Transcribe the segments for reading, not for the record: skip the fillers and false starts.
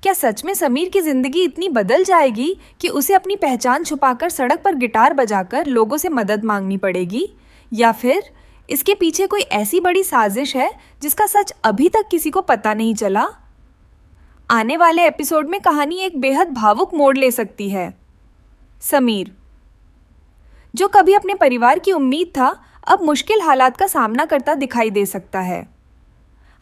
क्या सच में समीर की जिंदगी इतनी बदल जाएगी कि उसे अपनी पहचान छुपाकर सड़क पर गिटार बजाकर लोगों से मदद मांगनी पड़ेगी? या फिर इसके पीछे कोई ऐसी बड़ी साजिश है जिसका सच अभी तक किसी को पता नहीं चला? आने वाले एपिसोड में कहानी एक बेहद भावुक मोड़ ले सकती है। समीर, जो कभी अपने परिवार की उम्मीद था, अब मुश्किल हालात का सामना करता दिखाई दे सकता है।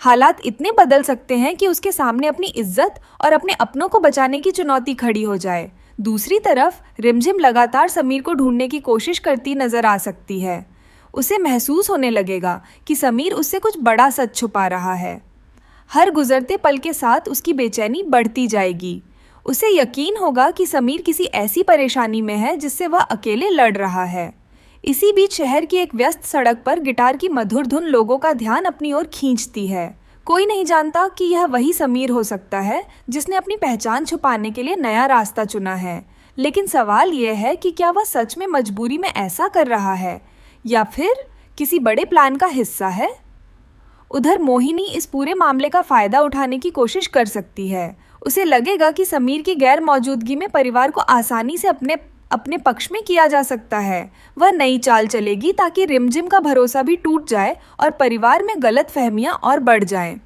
हालात इतने बदल सकते हैं कि उसके सामने अपनी इज्जत और अपने अपनों को बचाने की चुनौती खड़ी हो जाए। दूसरी तरफ रिमझिम लगातार समीर को ढूंढने की कोशिश करती नजर आ सकती है। उसे महसूस होने लगेगा कि समीर उससे कुछ बड़ा सच छुपा रहा है। हर गुजरते पल के साथ उसकी बेचैनी बढ़ती जाएगी। उसे यकीन होगा कि समीर किसी ऐसी परेशानी में है जिससे वह अकेले लड़ रहा है। इसी बीच शहर की एक व्यस्त सड़क पर गिटार की मधुर धुन लोगों का ध्यान अपनी ओर खींचती है। कोई नहीं जानता कि यह वही समीर हो सकता है जिसने अपनी पहचान छुपाने के लिए नया रास्ता चुना है। लेकिन सवाल यह है कि क्या वह सच में मजबूरी में ऐसा कर रहा है या फिर किसी बड़े प्लान का हिस्सा है? उधर मोहिनी इस पूरे मामले का फायदा उठाने की कोशिश कर सकती है। उसे लगेगा कि समीर की गैर मौजूदगी में परिवार को आसानी से अपने पक्ष में किया जा सकता है। वह नई चाल चलेगी ताकि रिमझिम का भरोसा भी टूट जाए और परिवार में गलतफहमियां और बढ़ जाएं।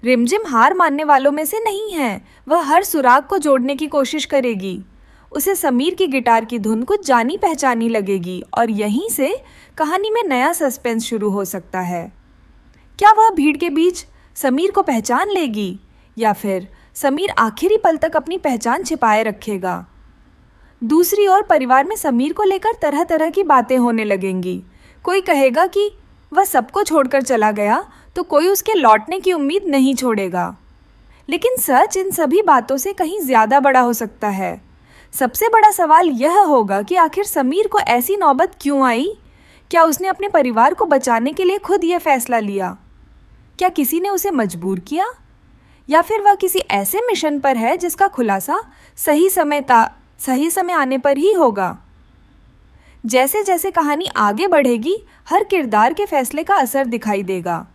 रिमझिम हार मानने वालों में से नहीं है। वह हर सुराग को जोड़ने की कोशिश करेगी। उसे समीर की गिटार की धुन कुछ जानी पहचानी लगेगी और यहीं से कहानी में नया सस्पेंस शुरू हो सकता है। क्या वह भीड़ के बीच समीर को पहचान लेगी या फिर समीर आखिरी पल तक अपनी पहचान छिपाए रखेगा? दूसरी ओर परिवार में समीर को लेकर तरह तरह की बातें होने लगेंगी। कोई कहेगा कि वह सबको छोड़कर चला गया, तो कोई उसके लौटने की उम्मीद नहीं छोड़ेगा। लेकिन सच इन सभी बातों से कहीं ज़्यादा बड़ा हो सकता है। सबसे बड़ा सवाल यह होगा कि आखिर समीर को ऐसी नौबत क्यों आई? क्या उसने अपने परिवार को बचाने के लिए खुद यह फैसला लिया? क्या किसी ने उसे मजबूर किया? या फिर वह किसी ऐसे मिशन पर है जिसका खुलासा सही समय आने पर ही होगा? जैसे जैसे कहानी आगे बढ़ेगी, हर किरदार के फैसले का असर दिखाई देगा।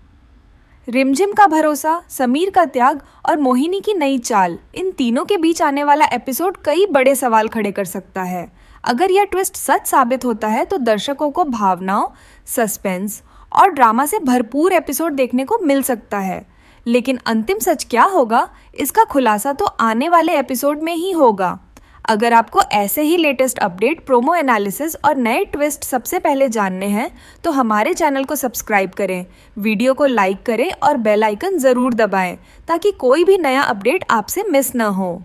रिमझिम का भरोसा, समीर का त्याग और मोहिनी की नई चाल, इन तीनों के बीच आने वाला एपिसोड कई बड़े सवाल खड़े कर सकता है। अगर यह ट्विस्ट सच साबित होता है तो दर्शकों को भावनाओं, सस्पेंस और ड्रामा से भरपूर एपिसोड देखने को मिल सकता है। लेकिन अंतिम सच क्या होगा, इसका खुलासा तो आने वाले एपिसोड में ही होगा। अगर आपको ऐसे ही लेटेस्ट अपडेट, प्रोमो एनालिसिस और नए ट्विस्ट सबसे पहले जानने हैं तो हमारे चैनल को सब्सक्राइब करें, वीडियो को लाइक करें और बेल आइकन ज़रूर दबाएं ताकि कोई भी नया अपडेट आपसे मिस न हो।